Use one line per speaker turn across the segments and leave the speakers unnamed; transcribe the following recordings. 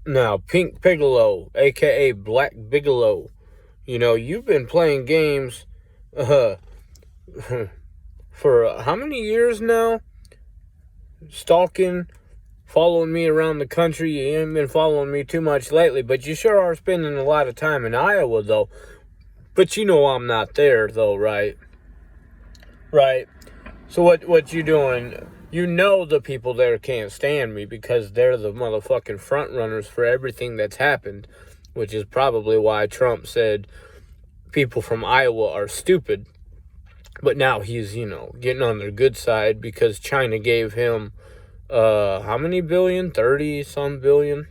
Now, Pink Bigelow, a.k.a. Black Bigelow, you've been playing games uh, for how many years now? Stalking, following me around the country. You ain't been following me too much lately, but you sure are spending a lot of time in Iowa, though. But you know I'm not there, though, right? Right. So what you doing? You know the people there can't stand me because they're the motherfucking front runners for everything that's happened, which is probably why Trump said people from Iowa are stupid. But now he's, getting on their good side because China gave him how many billion? 30 some billion.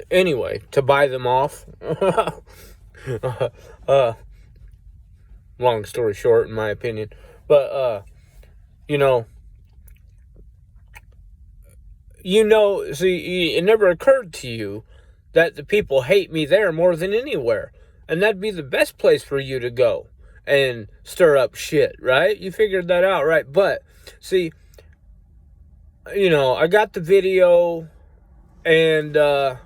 Anyway, to buy them off. uh Long story short, in my opinion. But you know, see, it never occurred to you that the people hate me there more than anywhere. And that'd be the best place for you to go and stir up shit, right? You figured that out, right? But, see, I got the video and, well,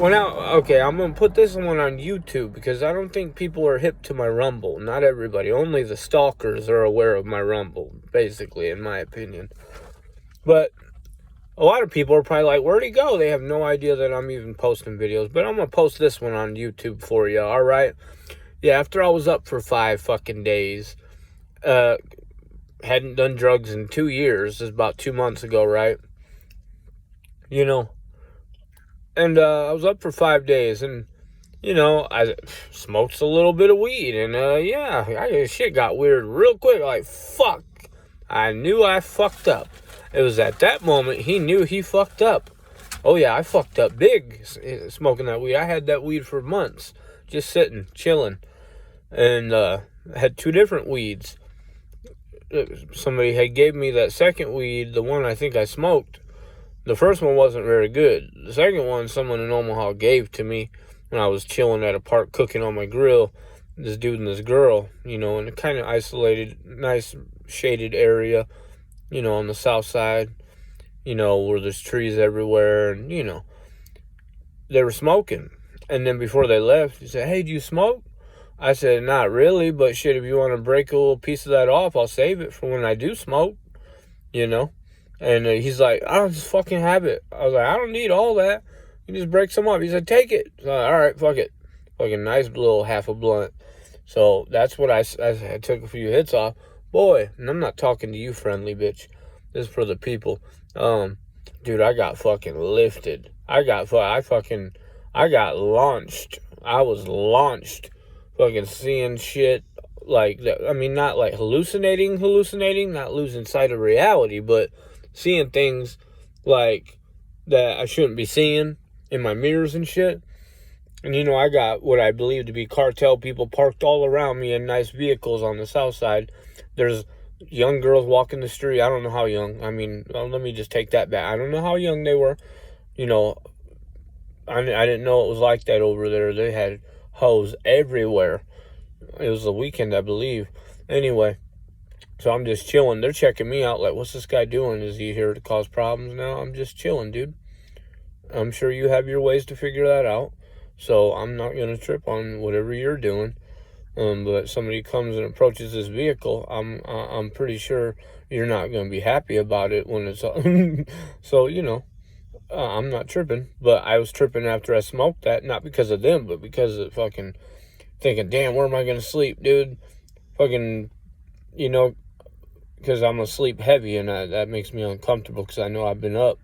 now, okay, I'm going to put this one on YouTube because I don't think people are hip to my Rumble. Not everybody. Only the stalkers are aware of my Rumble, basically, in my opinion. But a lot of people are probably like, where'd he go? They have no idea that I'm even posting videos. But I'm going to post this one on YouTube for you, all right? Yeah, after I was up for 5 fucking days, hadn't done drugs in 2 years. This is about 2 months ago, right? And I was up for 5 days, and, I smoked a little bit of weed, and, shit got weird real quick. Like, fuck. I knew I fucked up. It was at that moment he knew he fucked up. Oh, yeah, I fucked up big smoking that weed. I had that weed for months, just sitting, chilling, and had 2 different weeds. Somebody had gave me that second weed, the one I think I smoked. The first one wasn't very good. The second one, someone in Omaha gave to me when I was chilling at a park cooking on my grill. This dude and this girl, in a kind of isolated, nice shaded area, on the south side, where there's trees everywhere. And, they were smoking. And then before they left, he said, hey, do you smoke? I said, not really, but shit, if you want to break a little piece of that off, I'll save it for when I do smoke, And he's like, I don't just fucking have it. I was like, I don't need all that. You just break some off. He said, take it. So, all right, fuck it. Fucking nice little half a blunt. So that's what I took a few hits off. Boy, and I'm not talking to you, friendly bitch. This is for the people. Dude, I got fucking lifted. I got launched. I was launched. Fucking seeing shit like that. I mean, not like hallucinating, not losing sight of reality, but seeing things like that I shouldn't be seeing in my mirrors and shit. And I got what I believe to be cartel people parked all around me in nice vehicles on the south side. There's young girls walking the street. I don't know how young. I mean, let me just take that back. I don't know how young they were. I didn't know it was like that over there. They had hoes everywhere. It was a weekend, I believe. Anyway, so I'm just chilling. They're checking me out like, what's this guy doing? Is he here to cause problems now? I'm just chilling, dude. I'm sure you have your ways to figure that out. So I'm not going to trip on whatever you're doing. But somebody comes and approaches this vehicle, I'm pretty sure you're not going to be happy about it when it's so, I'm not tripping. But I was tripping after I smoked that, not because of them, but because of fucking thinking, damn, where am I going to sleep, dude? Fucking, because I'm going to sleep heavy, and that makes me uncomfortable because I know I've been up.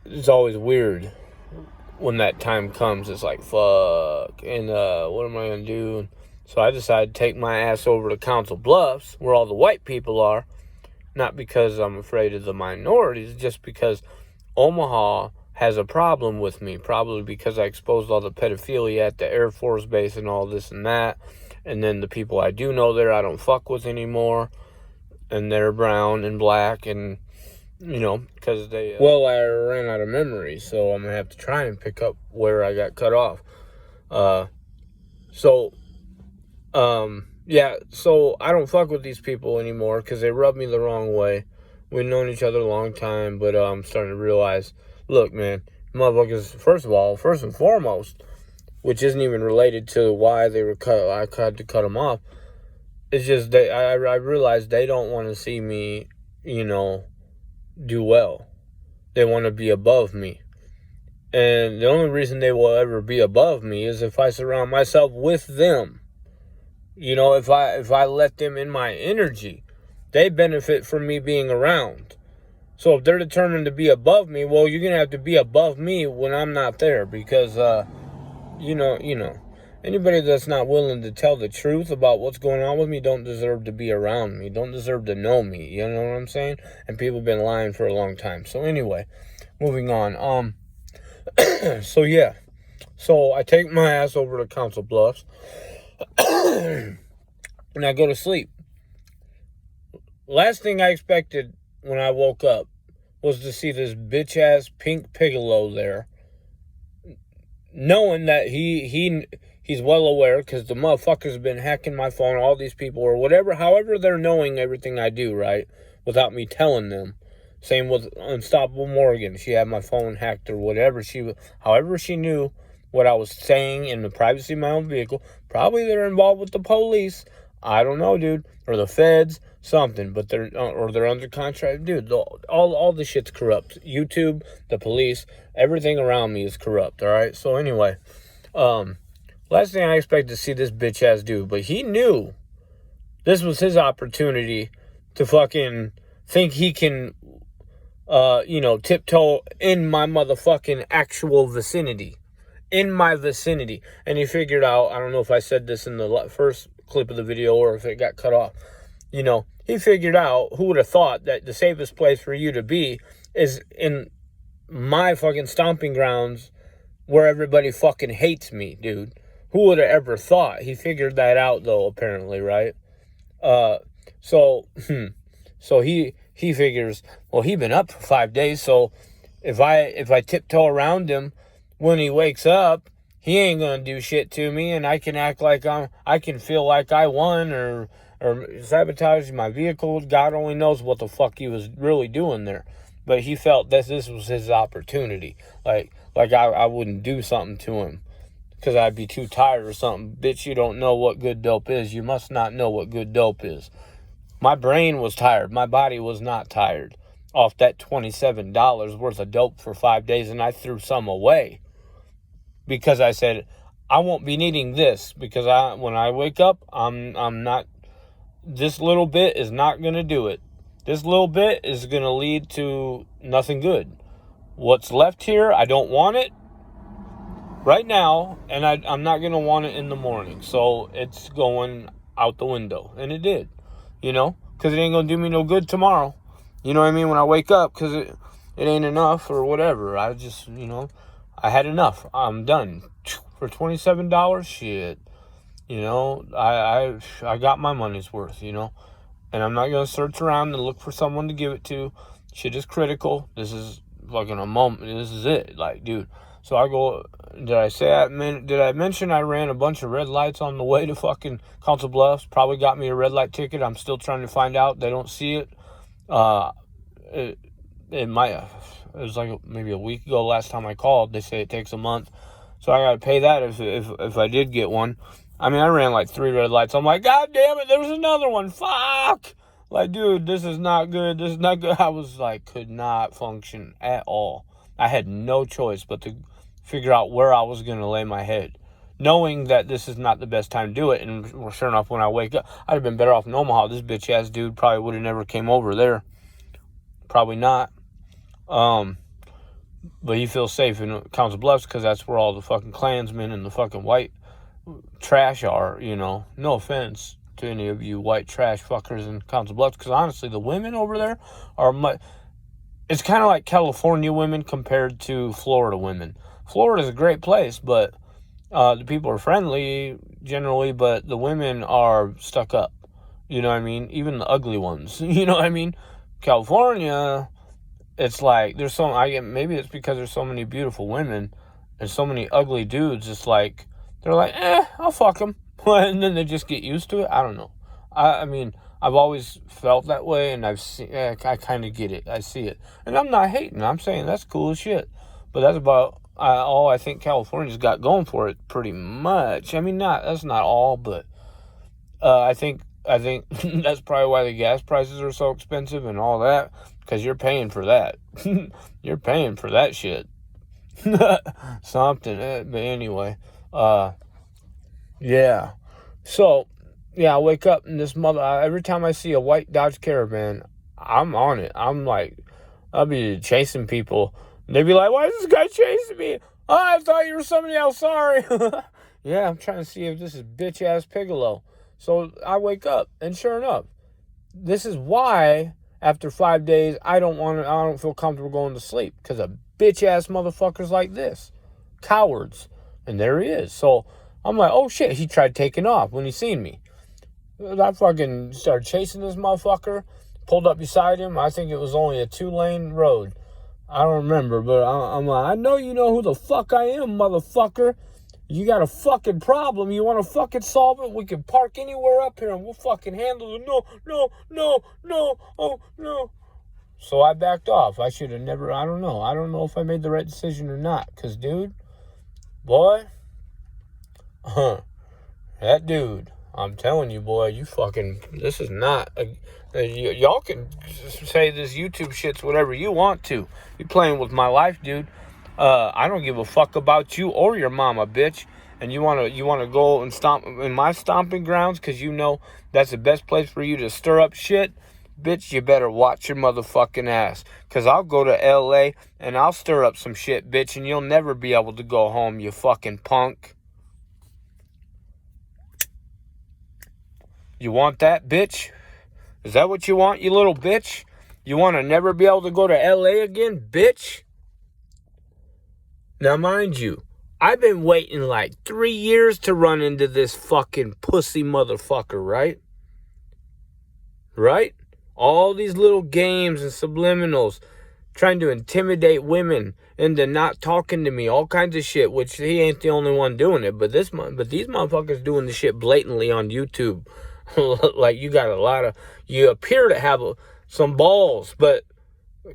It's always weird when that time comes. It's like, fuck, and what am I going to do? So I decided to take my ass over to Council Bluffs, where all the white people are, not because I'm afraid of the minorities, just because Omaha has a problem with me, probably because I exposed all the pedophilia at the Air Force Base and all this and that, and then the people I do know there I don't fuck with anymore, and they're brown and black, and because they... Well, I ran out of memory, so I'm going to have to try and pick up where I got cut off. yeah, so I don't fuck with these people anymore because they rub me the wrong way. We've known each other a long time, but I'm starting to realize, look, man, motherfuckers, first and foremost, which isn't even related to why they were cut, I had to cut them off. It's just I realized they don't want to see me, do well. They want to be above me. And the only reason they will ever be above me is if I surround myself with them. If I let them in my energy, they benefit from me being around. So if they're determined to be above me, well, you're going to have to be above me when I'm not there because, anybody that's not willing to tell the truth about what's going on with me don't deserve to be around me, don't deserve to know me, you know what I'm saying? And people have been lying for a long time. So anyway, moving on. So yeah. So I take my ass over to Council Bluffs and I go to sleep. Last thing I expected when I woke up was to see this bitch ass pink Piccolo there, knowing that he's well aware because the motherfucker's been hacking my phone, all these people or whatever, however they're knowing everything I do, right, without me telling them. Same with Unstoppable Morgan. She had my phone hacked or whatever. However she knew what I was saying in the privacy of my own vehicle. Probably they're involved with the police. I don't know, dude. Or the feds, something. But they're under contract. Dude, all the shit's corrupt. YouTube, the police, everything around me is corrupt, all right? So anyway, last thing I expected to see this bitch ass do. But he knew this was his opportunity to fucking think he can tiptoe in my motherfucking actual vicinity. In my vicinity. And he figured out, I don't know if I said this in the first clip of the video or if it got cut off. He figured out, who would have thought that the safest place for you to be is in my fucking stomping grounds where everybody fucking hates me, dude. Who would have ever thought? He figured that out, though, apparently, right? So he figures, well, he been up for 5 days, so if I tiptoe around him when he wakes up, he ain't gonna do shit to me, and I can act like I can feel like I won or sabotage my vehicle. God only knows what the fuck he was really doing there. But he felt that this was his opportunity. Like I wouldn't do something to him because I'd be too tired or something. Bitch, you don't know what good dope is. You must not know what good dope is. My brain was tired. My body was not tired off that $27 worth of dope for 5 days, and I threw some away because I said, I won't be needing this because when I wake up, I'm not, this little bit is not going to do it. This little bit is going to lead to nothing good. What's left here, I don't want it right now, and I'm not going to want it in the morning. So it's going out the window, and it did. Because it ain't going to do me no good tomorrow. You know what I mean? When I wake up, because it ain't enough or whatever. I just, I had enough. I'm done. For $27, shit. I got my money's worth, And I'm not going to search around and look for someone to give it to. Shit is critical. This is fucking a moment. This is it. Like, dude. So I go, did I mention I ran a bunch of red lights on the way to fucking Council Bluffs? Probably got me a red light ticket. I'm still trying to find out. They don't see it. It was like maybe a week ago last time I called. They say it takes a month. So I got to pay that if I did get one. I mean, I ran like 3 red lights. I'm like, God damn it, there was another one. Fuck. Like, dude, this is not good. This is not good. I was like, could not function at all. I had no choice but to figure out where I was going to lay my head, knowing that this is not the best time to do it. And sure enough, when I wake up, I'd have been better off in Omaha. This bitch-ass dude probably would have never came over there. Probably not. But he feels safe in Council Bluffs because that's where all the fucking Klansmen and the fucking white trash are, No offense to any of you white trash fuckers in Council Bluffs, because honestly, the women over there are it's kind of like California women compared to Florida women. Florida's a great place, but the people are friendly generally, but the women are stuck up. You know what I mean? Even the ugly ones. You know what I mean? California, it's like maybe it's because there's so many beautiful women and so many ugly dudes. It's like they're like, I'll fuck them. And then they just get used to it. I don't know. I mean, I've always felt that way, and I kind of get it. I see it. And I'm not hating. I'm saying that's cool as shit. But that's about all I think California's got going for it, pretty much. I mean, that's not all, but I think that's probably why the gas prices are so expensive and all that, because you're paying for that. You're paying for that shit. Something. But anyway, yeah. So, yeah, I wake up and this every time I see a white Dodge Caravan, I'm on it. I'm like, I'll be chasing people. They'd be like, why is this guy chasing me? Oh, I thought you were somebody else. Sorry. Yeah, I'm trying to see if this is bitch-ass Piccolo. So I wake up, and sure enough, this is why after 5 days I don't feel comfortable going to sleep, because of bitch-ass motherfuckers like this. Cowards. And there he is. So I'm like, oh shit, he tried taking off when he seen me. I fucking started chasing this motherfucker, pulled up beside him. I think it was only a 2-lane road. I don't remember, but I'm like, I know you know who the fuck I am, motherfucker. You got a fucking problem. You want to fucking solve it? We can park anywhere up here and we'll fucking handle it. No, oh, no. So I backed off. I should have never, I don't know. I don't know if I made the right decision or not. Because, dude, boy, that dude, I'm telling you, boy, you fucking, this is not, y'all can say this YouTube shit's whatever you want to. You playing with my life, dude. I don't give a fuck about you or your mama, bitch. And you wanna go and stomp in my stomping grounds because you know that's the best place for you to stir up shit? Bitch, you better watch your motherfucking ass. Because I'll go to L.A. and I'll stir up some shit, bitch, and you'll never be able to go home, you fucking punk. You want that, bitch? Is that what you want, you little bitch? You want to never be able to go to L.A. again, bitch? Now, mind you, I've been waiting like 3 years to run into this fucking pussy motherfucker, right? Right? All these little games and subliminals trying to intimidate women into not talking to me, all kinds of shit, which he ain't the only one doing it, but these motherfuckers doing the shit blatantly on YouTube. Like, you appear to have some balls, but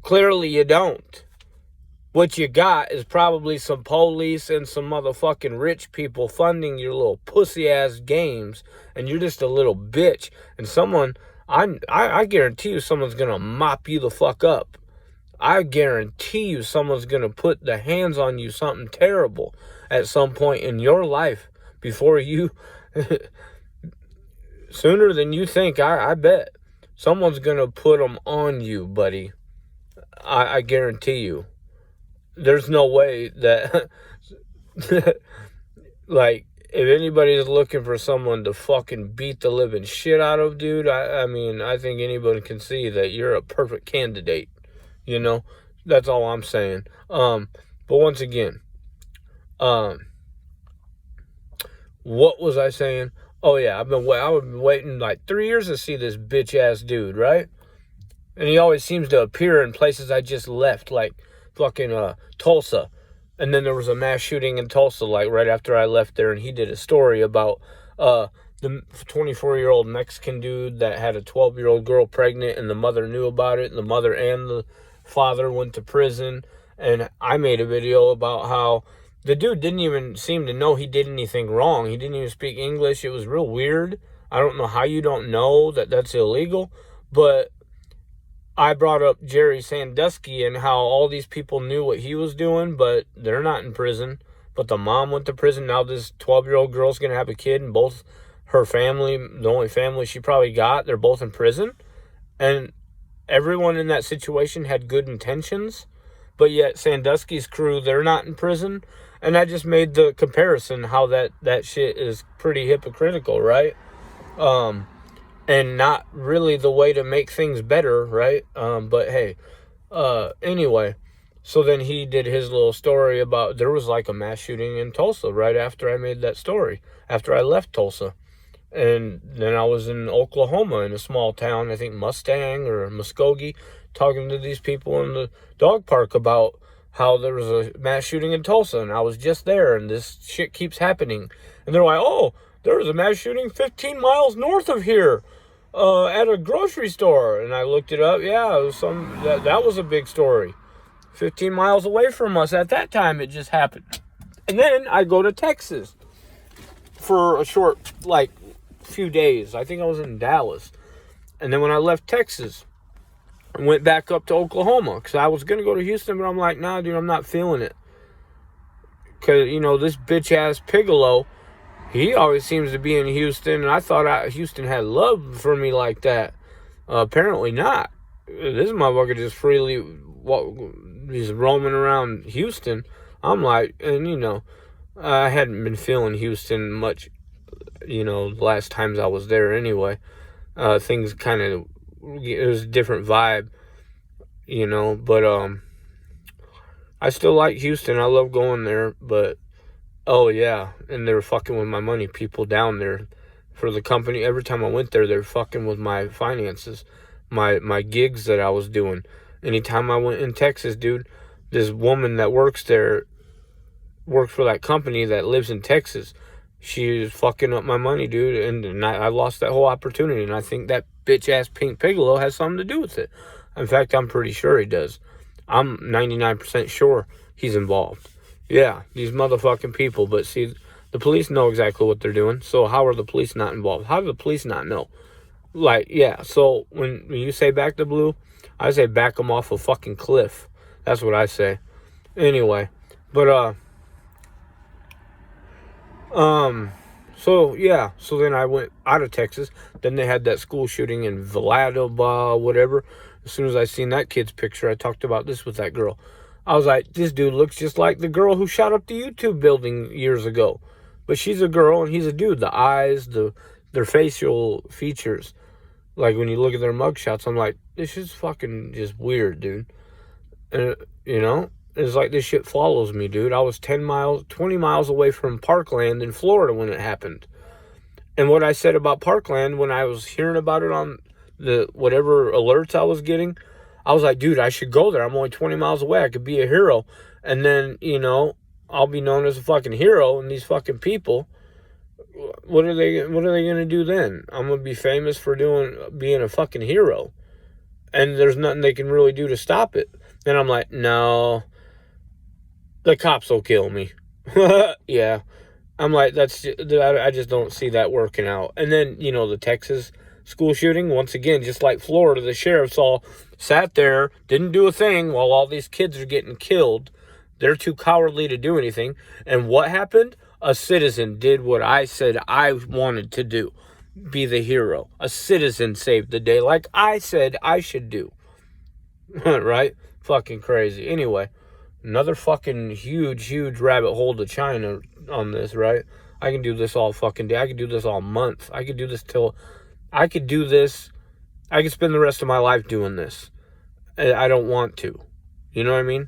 clearly you don't. What you got is probably some police and some motherfucking rich people funding your little pussy-ass games, and you're just a little bitch. And I guarantee you someone's going to mop you the fuck up. I guarantee you someone's going to put the hands on you something terrible at some point in your life before you... Sooner than you think, I bet. Someone's going to put them on you, buddy. I guarantee you. There's no way that, like, if anybody's looking for someone to fucking beat the living shit out of, dude, I mean, I think anybody can see that you're a perfect candidate, you know? That's all I'm saying. But once again, what was I saying? Oh, yeah, I've been waiting like 3 years to see this bitch-ass dude, right? And he always seems to appear in places I just left, like fucking Tulsa. And then there was a mass shooting in Tulsa, like right after I left there, and he did a story about the 24-year-old Mexican dude that had a 12-year-old girl pregnant, and the mother knew about it, and the mother and the father went to prison. And I made a video about how the dude didn't even seem to know he did anything wrong. He didn't even speak English. It was real weird. I don't know how you don't know that that's illegal, but I brought up Jerry Sandusky and how all these people knew what he was doing, but they're not in prison. But the mom went to prison. Now this 12-year-old girl's going to have a kid, and both her family, the only family she probably got, they're both in prison. And everyone in that situation had good intentions, but yet Sandusky's crew, they're not in prison. And I just made the comparison how that shit is pretty hypocritical, right? And not really the way to make things better, right? But hey, anyway, so then he did his little story about, there was like a mass shooting in Tulsa right after I made that story, after I left Tulsa. And then I was in Oklahoma in a small town, I think Mustang or Muskogee, talking to these people in the dog park about how there was a mass shooting in Tulsa, and I was just there, and this shit keeps happening. And they're like, oh, there was a mass shooting 15 miles north of here at a grocery store. And I looked it up. Yeah, it was that was a big story. 15 miles away from us at that time, it just happened. And then I go to Texas for a short, few days. I think I was in Dallas. And then when I left Texas, I went back up to Oklahoma because I was going to go to Houston, but I'm like, nah, dude, I'm not feeling it. Because, this bitch-ass Pigolo, he always seems to be in Houston, and I thought Houston had love for me like that. Apparently not. This motherfucker just freely he's roaming around Houston. I'm like, and, I hadn't been feeling Houston much, the last times I was there anyway. Things kind of, it was a different vibe, but I still like Houston. I love going there, but oh yeah, and they were fucking with my money. People down there for the company, every time I went there, they were fucking with my finances, my gigs that I was doing. Anytime I went in Texas, dude, this woman that works there, works for that company that lives in Texas, she was fucking up my money, dude, and I lost that whole opportunity, and I think that bitch-ass Pink Pigolo has something to do with it. In fact, I'm pretty sure he does. I'm 99% sure he's involved. Yeah, these motherfucking people, but see, the police know exactly what they're doing, so how are the police not involved? How do the police not know? Yeah, so when you say back the blue, I say back them off a fucking cliff. That's what I say. Anyway, but, so then I went out of Texas. Then they had that school shooting in Vladova, whatever. As soon as I seen that kid's picture, I talked about this with that girl. I was like, this dude looks just like the girl who shot up the YouTube building years ago. But she's a girl and he's a dude. The eyes, their facial features. Like when you look at their mugshots, I'm like, this is fucking just weird, dude. And, it's like this shit follows me, dude. I was 20 miles away from Parkland in Florida when it happened. And what I said about Parkland, when I was hearing about it on the whatever alerts I was getting, I was like, dude, I should go there. I'm only 20 miles away. I could be a hero. And then, I'll be known as a fucking hero. And these fucking people, what are they going to do then? I'm going to be famous for being a fucking hero. And there's nothing they can really do to stop it. Then I'm like, no, the cops will kill me. Yeah. I'm like, I just don't see that working out. And then, the Texas school shooting, once again, just like Florida, the sheriffs all sat there, didn't do a thing while all these kids are getting killed. They're too cowardly to do anything. And what happened? A citizen did what I said I wanted to do. Be the hero. A citizen saved the day like I said I should do. Right? Fucking crazy. Anyway, another fucking huge rabbit hole to China on this, right? I can do this all fucking day. I can do this all month. I could do this. I could spend the rest of my life doing this. I don't want to. You know what I mean?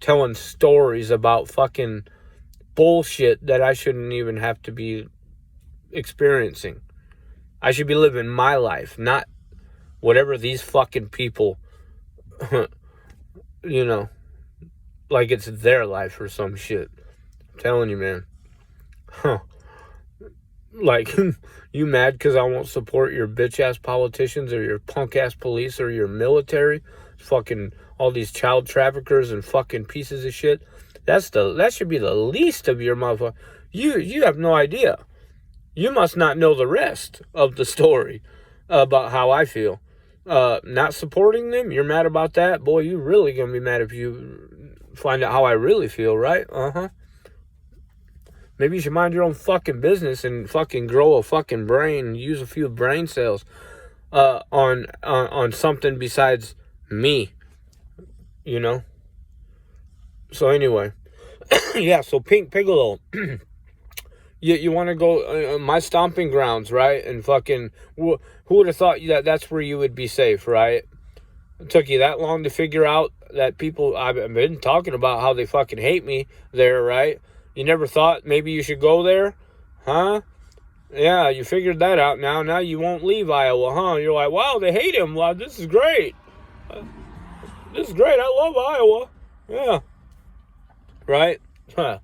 Telling stories about fucking bullshit that I shouldn't even have to be experiencing. I should be living my life, not whatever these fucking people, like it's their life or some shit. I'm telling you, man. Like, you mad because I won't support your bitch-ass politicians or your punk-ass police or your military? Fucking all these child traffickers and fucking pieces of shit. That should be the least of your motherfucker. You have no idea. You must not know the rest of the story about how I feel. Not supporting them, you're mad about that? Boy, you really gonna be mad if you find out how I really feel, right? Maybe you should mind your own fucking business and fucking grow a fucking brain and use a few brain cells on something besides me. So anyway, yeah, so Pink Pigolo. You want to go my stomping grounds, right? And fucking, who would have thought that's where you would be safe, right? It took you that long to figure out that people, I've been talking about how they fucking hate me there, right? You never thought maybe you should go there? Huh? Yeah, you figured that out now. Now you won't leave Iowa, huh? You're like, wow, they hate him. Wow, this is great. This is great. I love Iowa. Yeah. Right? Huh.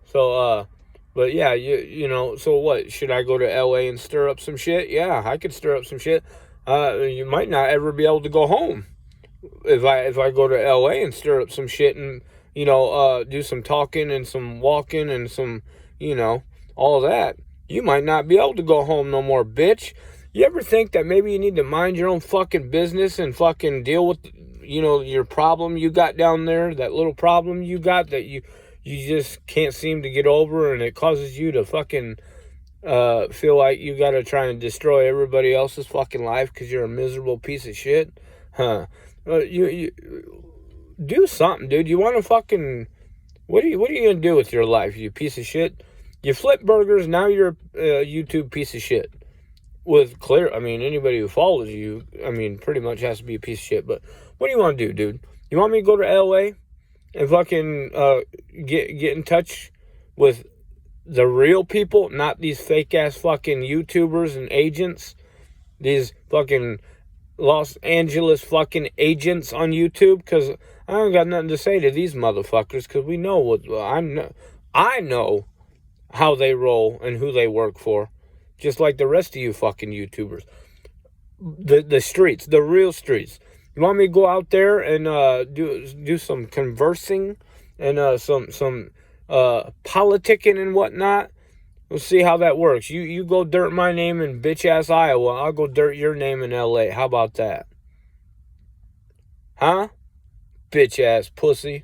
So, But yeah, you know, so what? Should I go to LA and stir up some shit? Yeah, I could stir up some shit. You might not ever be able to go home if I go to LA and stir up some shit and, you know, do some talking and some walking and some, you know, all that. You might not be able to go home no more, bitch. You ever think that maybe you need to mind your own fucking business and fucking deal with, you know, your problem you got down there, that little problem you got that you just can't seem to get over, and it causes you to fucking feel like you gotta try and destroy everybody else's fucking life because you're a miserable piece of shit? Huh? You do something, dude. You want to fucking... What are you gonna do with your life, you piece of shit? You flip burgers, now you're a YouTube piece of shit. With clear, I mean, anybody who follows you, I mean, pretty much has to be a piece of shit. But what do you want to do, dude? You want me to go to LA and fucking get in touch with the real people, not these fake ass fucking YouTubers and agents, these fucking Los Angeles fucking agents on YouTube? Because I don't got nothing to say to these motherfuckers, because we know what I know how they roll and who they work for, just like the rest of you fucking YouTubers. The streets, the real streets. You want me to go out there and do some conversing and some politicking and whatnot? We'll see how that works. You go dirt my name in bitch ass Iowa. I'll go dirt your name in LA. How about that? Huh? Bitch ass pussy.